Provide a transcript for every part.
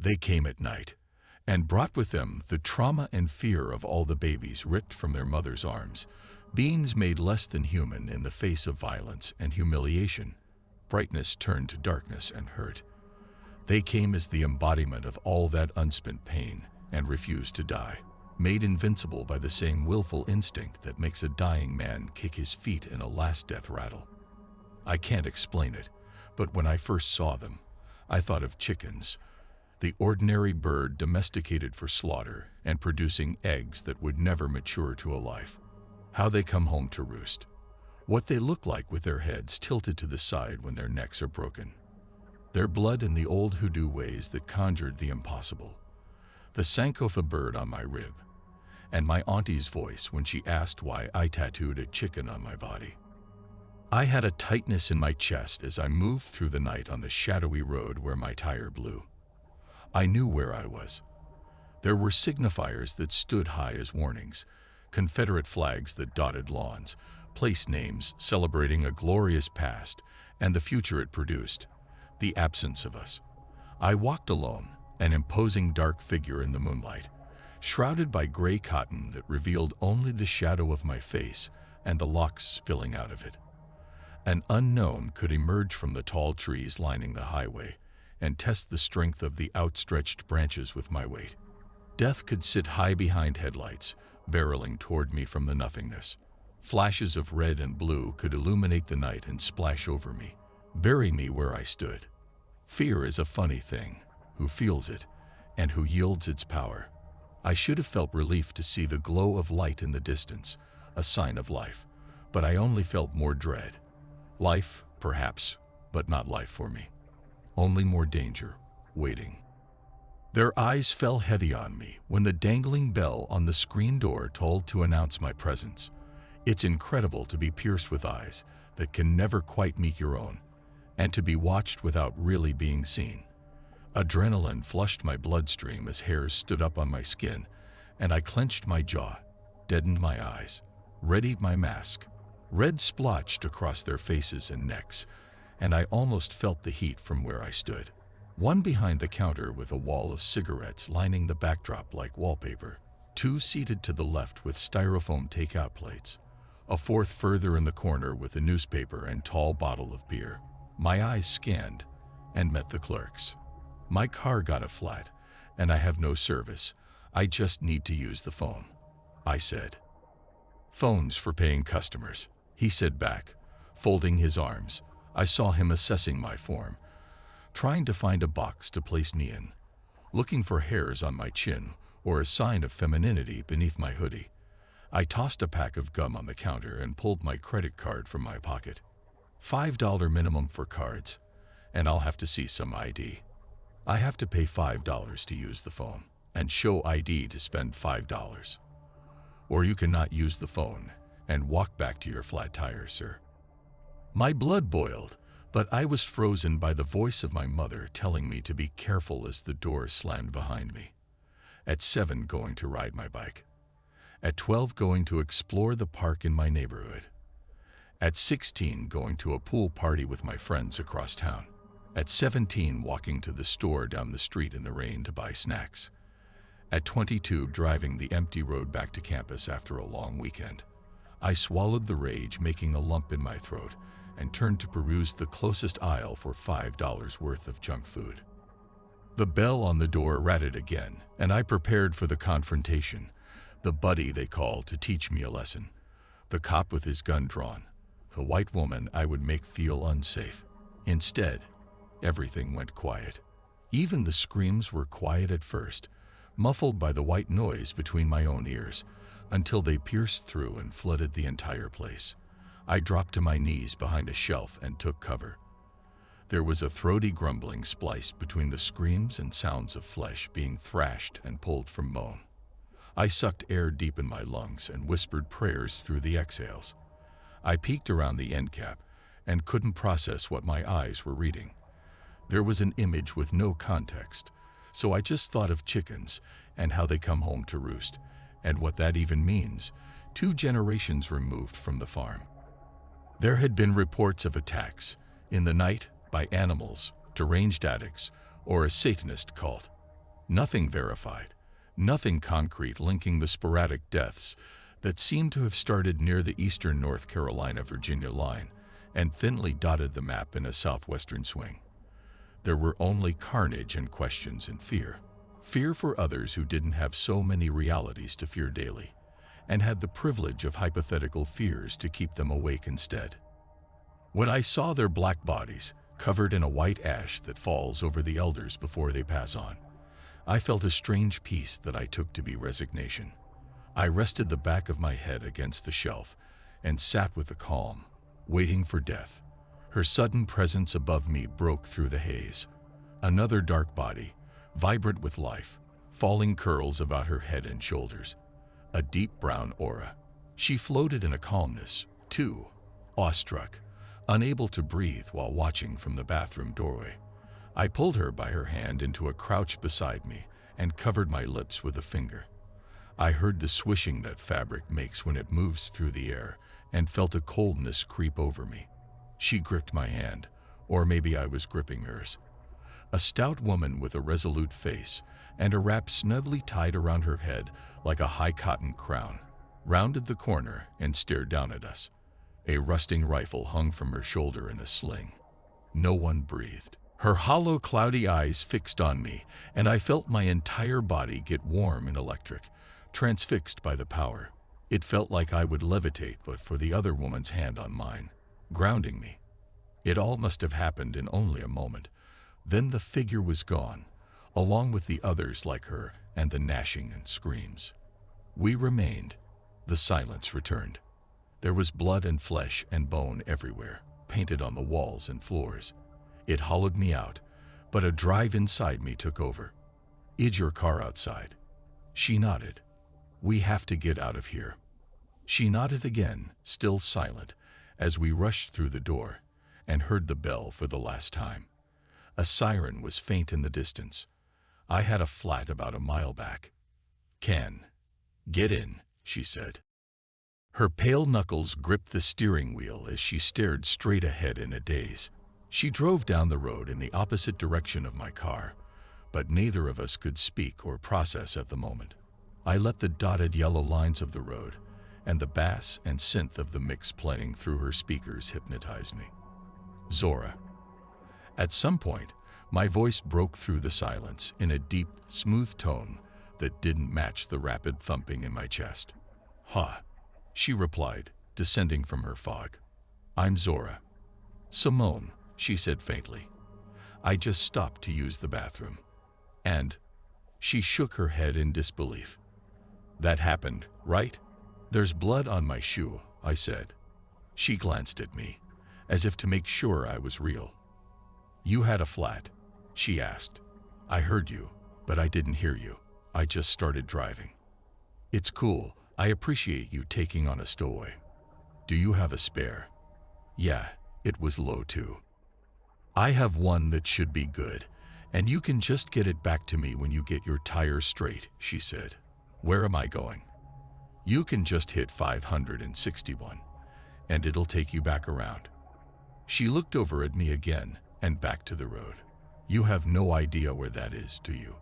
They came at night, and brought with them the trauma and fear of all the babies ripped from their mother's arms, beings made less than human in the face of violence and humiliation. Brightness turned to darkness and hurt. They came as the embodiment of all that unspent pain and refused to die, made invincible by the same willful instinct that makes a dying man kick his feet in a last death rattle. I can't explain it, but when I first saw them, I thought of chickens, the ordinary bird domesticated for slaughter and producing eggs that would never mature to a life. How they come home to roost. What they look like with their heads tilted to the side when their necks are broken. Their blood in the old hoodoo ways that conjured the impossible. The Sankofa bird on my rib, and my auntie's voice when she asked why I tattooed a chicken on my body. I had a tightness in my chest as I moved through the night on the shadowy road where my tire blew. I knew where I was. There were signifiers that stood high as warnings, Confederate flags that dotted lawns, place names celebrating a glorious past and the future it produced, the absence of us. I walked alone, an imposing dark figure in the moonlight, shrouded by gray cotton that revealed only the shadow of my face and the locks spilling out of it. An unknown could emerge from the tall trees lining the highway and test the strength of the outstretched branches with my weight. Death could sit high behind headlights, barreling toward me from the nothingness. Flashes of red and blue could illuminate the night and splash over me, bury me where I stood. Fear is a funny thing, who feels it, and who yields its power. I should have felt relief to see the glow of light in the distance, a sign of life, but I only felt more dread. Life, perhaps, but not life for me. Only more danger, waiting. Their eyes fell heavy on me when the dangling bell on the screen door tolled to announce my presence. It's incredible to be pierced with eyes that can never quite meet your own, and to be watched without really being seen. Adrenaline flushed my bloodstream as hairs stood up on my skin, and I clenched my jaw, deadened my eyes, readied my mask. Red splotched across their faces and necks, and I almost felt the heat from where I stood. One behind the counter with a wall of cigarettes lining the backdrop like wallpaper. Two seated to the left with styrofoam takeout plates. A fourth further in the corner with a newspaper and tall bottle of beer. My eyes scanned and met the clerk's. My car got a flat, and I have no service. I just need to use the phone, I said. Phones for paying customers, he said back, folding his arms. I saw him assessing my form, trying to find a box to place me in, looking for hairs on my chin or a sign of femininity beneath my hoodie. I tossed a pack of gum on the counter and pulled my credit card from my pocket. $5 minimum for cards, and I'll have to see some ID. I have to pay $5 to use the phone and show ID to spend $5. Or you cannot use the phone and walk back to your flat tire, sir. My blood boiled, but I was frozen by the voice of my mother telling me to be careful as the door slammed behind me. At 7, going to ride my bike. At 12, going to explore the park in my neighborhood. At 16, going to a pool party with my friends across town. At 17, walking to the store down the street in the rain to buy snacks. At 22, driving the empty road back to campus after a long weekend. I swallowed the rage, making a lump in my throat, and turned to peruse the closest aisle for $5 worth of junk food. The bell on the door rattled again, and I prepared for the confrontation, the buddy they called to teach me a lesson, the cop with his gun drawn, the white woman I would make feel unsafe. Instead, everything went quiet. Even the screams were quiet at first, muffled by the white noise between my own ears, until they pierced through and flooded the entire place. I dropped to my knees behind a shelf and took cover. There was a throaty grumbling spliced between the screams and sounds of flesh being thrashed and pulled from bone. I sucked air deep in my lungs and whispered prayers through the exhales. I peeked around the end cap and couldn't process what my eyes were reading. There was an image with no context, so I just thought of chickens and how they come home to roost, and what that even means, 2 generations removed from the farm. There had been reports of attacks, in the night, by animals, deranged addicts, or a Satanist cult. Nothing verified, nothing concrete linking the sporadic deaths that seemed to have started near the eastern North Carolina-Virginia line and thinly dotted the map in a southwestern swing. There were only carnage and questions and fear. Fear for others who didn't have so many realities to fear daily, and had the privilege of hypothetical fears to keep them awake instead. When I saw their black bodies, covered in a white ash that falls over the elders before they pass on, I felt a strange peace that I took to be resignation. I rested the back of my head against the shelf and sat with the calm, waiting for death. Her sudden presence above me broke through the haze. Another dark body, vibrant with life, falling curls about her head and shoulders. A deep brown aura. She floated in a calmness, too, awestruck, unable to breathe while watching from the bathroom doorway. I pulled her by her hand into a crouch beside me and covered my lips with a finger. I heard the swishing that fabric makes when it moves through the air and felt a coldness creep over me. She gripped my hand, or maybe I was gripping hers. A stout woman with a resolute face and a wrap snugly tied around her head like a high cotton crown, rounded the corner and stared down at us. A rusting rifle hung from her shoulder in a sling. No one breathed. Her hollow, cloudy eyes fixed on me, and I felt my entire body get warm and electric, transfixed by the power. It felt like I would levitate but for the other woman's hand on mine, grounding me. It all must have happened in only a moment. Then the figure was gone, along with the others like her and the gnashing and screams. We remained. The silence returned. There was blood and flesh and bone everywhere, painted on the walls and floors. It hollowed me out, but a drive inside me took over. "Is your car outside?" She nodded. "We have to get out of here." She nodded again, still silent, as we rushed through the door and heard the bell for the last time. A siren was faint in the distance. I had a flat about a mile back. "Can. Get in," she said. Her pale knuckles gripped the steering wheel as she stared straight ahead in a daze. She drove down the road in the opposite direction of my car, but neither of us could speak or process at the moment. I let the dotted yellow lines of the road and the bass and synth of the mix playing through her speakers hypnotize me. Zora. At some point, my voice broke through the silence in a deep, smooth tone that didn't match the rapid thumping in my chest. "Ha," she replied, descending from her fog. "I'm Zora." "Simone," she said faintly. "I just stopped to use the bathroom." And she shook her head in disbelief. "That happened, right?" "There's blood on my shoe," I said. She glanced at me, as if to make sure I was real. "You had a flat?" she asked. "I heard you, but I didn't hear you. I just started driving." "It's cool. I appreciate you taking on a stowaway. Do you have a spare?" "Yeah, it was low too." "I have one that should be good, and you can just get it back to me when you get your tires straight," she said. "Where am I going?" "You can just hit 561, and it'll take you back around." She looked over at me again and back to the road. "You have no idea where that is, do you?"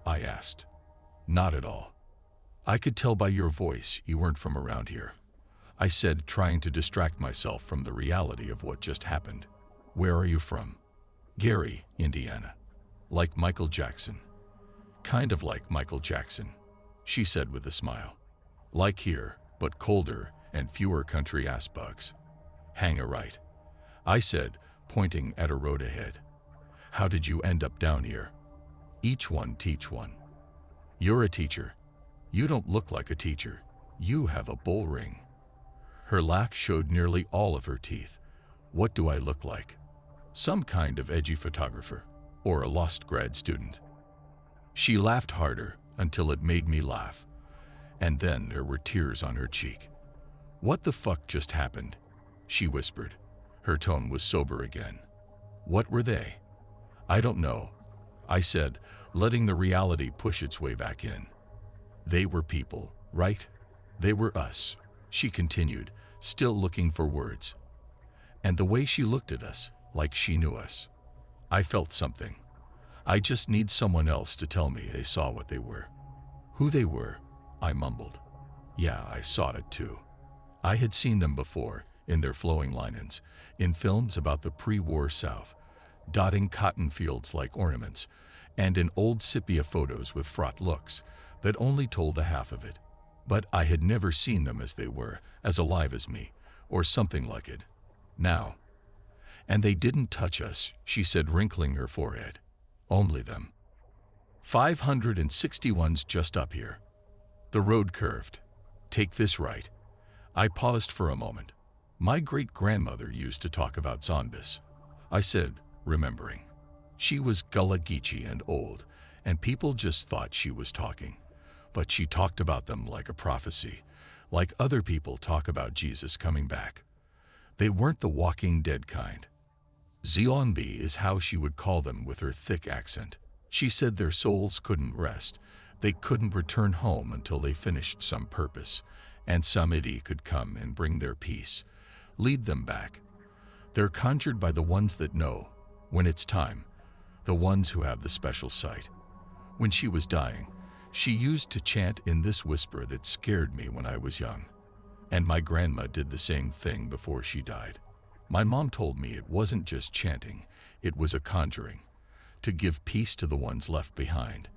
I asked. "Not at all." "I could tell by your voice you weren't from around here," I said, trying to distract myself from the reality of what just happened. "Where are you from?" "Gary, Indiana." "Like Michael Jackson?" "Kind of like Michael Jackson," she said with a smile. "Like here, but colder and fewer country ass bugs." "Hang a right," I said, pointing at a road ahead. "How did you end up down here?" "Each one teach one." "You're a teacher." "You don't look like a teacher. You have a bull ring." Her laugh showed nearly all of her teeth. "What do I look like?" "Some kind of edgy photographer, or a lost grad student." She laughed harder until it made me laugh, and then there were tears on her cheek. "What the fuck just happened?" she whispered. Her tone was sober again. "What were they?" "I don't know," I said, letting the reality push its way back in. "They were people, right? They were us," she continued, still looking for words. And the way she looked at us, like she knew us. I felt something. I just need someone else to tell me they saw what they were. Who they were, I mumbled. Yeah, I saw it too. I had seen them before, in their flowing linens, in films about the pre-war South, dotting cotton fields like ornaments, and in old sepia photos with fraught looks that only told the half of it. But I had never seen them as they were, as alive as me, or something like it. Now. And they didn't touch us, she said, wrinkling her forehead. Only them. 561's just up here. The road curved. Take this right. I paused for a moment. My great-grandmother used to talk about zombies, I said, remembering. She was Gullah Geechee and old, and people just thought she was talking. But she talked about them like a prophecy, like other people talk about Jesus coming back. They weren't the walking dead kind. Zombie is how she would call them with her thick accent. She said their souls couldn't rest. They couldn't return home until they finished some purpose, and somebody could come and bring their peace, lead them back. They're conjured by the ones that know, when it's time, the ones who have the special sight. When she was dying, she used to chant in this whisper that scared me when I was young. And my grandma did the same thing before she died. My mom told me it wasn't just chanting, it was a conjuring, to give peace to the ones left behind,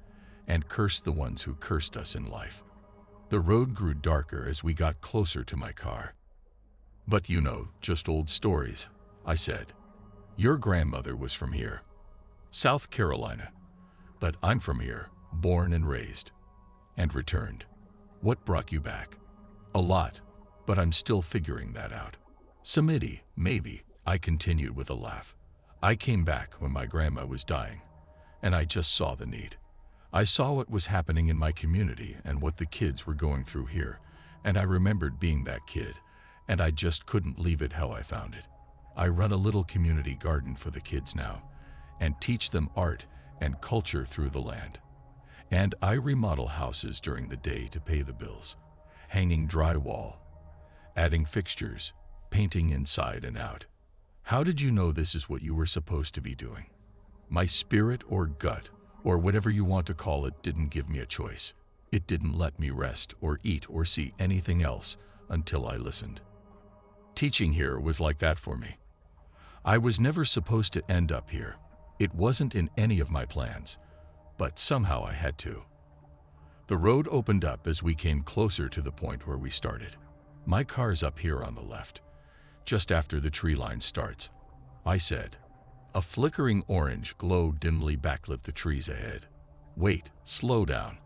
and curse the ones who cursed us in life. The road grew darker as we got closer to my car. But you know, just old stories, I said. Your grandmother was from here, South Carolina, but I'm from here, born and raised, and returned. What brought you back? A lot, but I'm still figuring that out. Samidi, maybe, I continued with a laugh. I came back when my grandma was dying, and I just saw the need. I saw what was happening in my community and what the kids were going through here, and I remembered being that kid, and I just couldn't leave it how I found it. I run a little community garden for the kids now, and teach them art and culture through the land. And I remodel houses during the day to pay the bills, hanging drywall, adding fixtures, painting inside and out. How did you know this is what you were supposed to be doing? My spirit or gut, or whatever you want to call it, didn't give me a choice. It didn't let me rest or eat or see anything else until I listened. Teaching here was like that for me. I was never supposed to end up here. It wasn't in any of my plans, but somehow I had to. The road opened up as we came closer to the point where we started. My car's up here on the left, just after the tree line starts, I said. A flickering orange glow dimly backlit the trees ahead. Wait, slow down.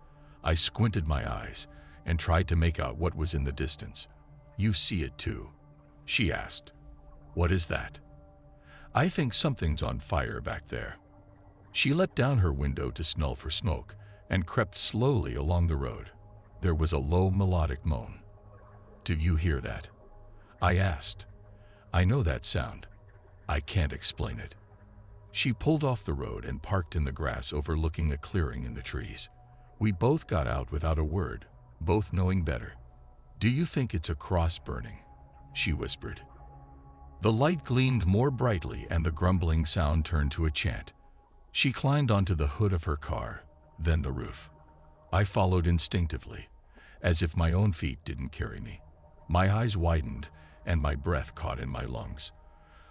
I squinted my eyes and tried to make out what was in the distance. You see it too? She asked. What is that? I think something's on fire back there. She let down her window to smell for smoke and crept slowly along the road. There was a low melodic moan. Do you hear that? I asked. I know that sound. I can't explain it. She pulled off the road and parked in the grass overlooking a clearing in the trees. We both got out without a word, both knowing better. Do you think it's a cross burning? She whispered. The light gleamed more brightly and the grumbling sound turned to a chant. She climbed onto the hood of her car, then the roof. I followed instinctively, as if my own feet didn't carry me. My eyes widened and my breath caught in my lungs.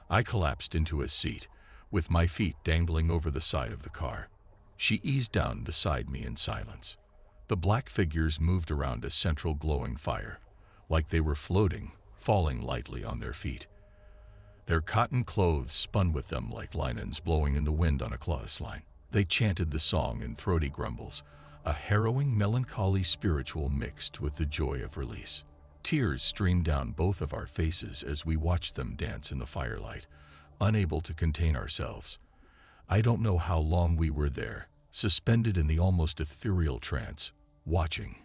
I collapsed into a seat, with my feet dangling over the side of the car. She eased down beside me in silence. The black figures moved around a central glowing fire, like they were floating, falling lightly on their feet. Their cotton clothes spun with them like linens blowing in the wind on a clothesline. They chanted the song in throaty grumbles, a harrowing melancholy spiritual mixed with the joy of release. Tears streamed down both of our faces as we watched them dance in the firelight, unable to contain ourselves. I don't know how long we were there, suspended in the almost ethereal trance, watching.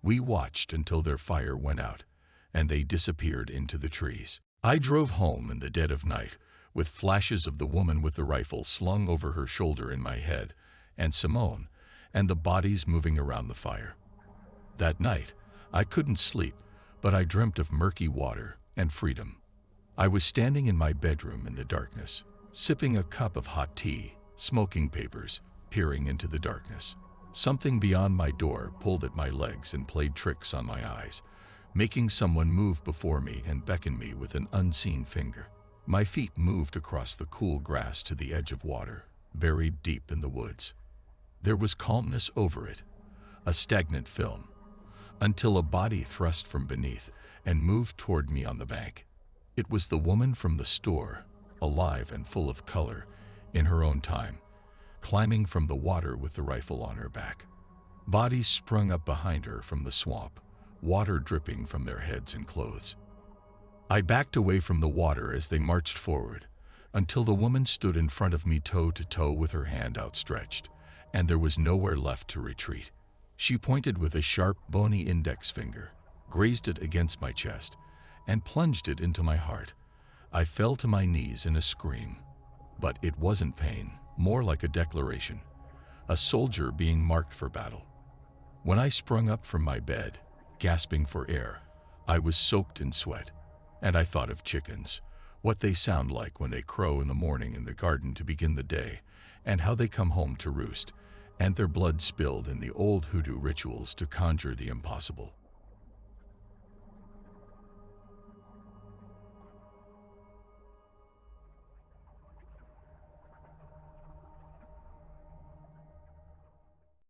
We watched until their fire went out, and they disappeared into the trees. I drove home in the dead of night, with flashes of the woman with the rifle slung over her shoulder in my head, and Simone, and the bodies moving around the fire. That night, I couldn't sleep, but I dreamt of murky water and freedom. I was standing in my bedroom in the darkness, sipping a cup of hot tea, smoking papers, peering into the darkness. Something beyond my door pulled at my legs and played tricks on my eyes, making someone move before me and beckon me with an unseen finger. My feet moved across the cool grass to the edge of water, buried deep in the woods. There was calmness over it, a stagnant film, until a body thrust from beneath and moved toward me on the bank. It was the woman from the store, alive and full of color, in her own time, climbing from the water with the rifle on her back. Bodies sprung up behind her from the swamp, water dripping from their heads and clothes. I backed away from the water as they marched forward, until the woman stood in front of me toe to toe with her hand outstretched, and there was nowhere left to retreat. She pointed with a sharp, bony index finger, grazed it against my chest, and plunged it into my heart. I fell to my knees in a scream, but it wasn't pain, more like a declaration, a soldier being marked for battle. When I sprung up from my bed, gasping for air, I was soaked in sweat, and I thought of chickens, what they sound like when they crow in the morning in the garden to begin the day, and how they come home to roost, and their blood spilled in the old hoodoo rituals to conjure the impossible.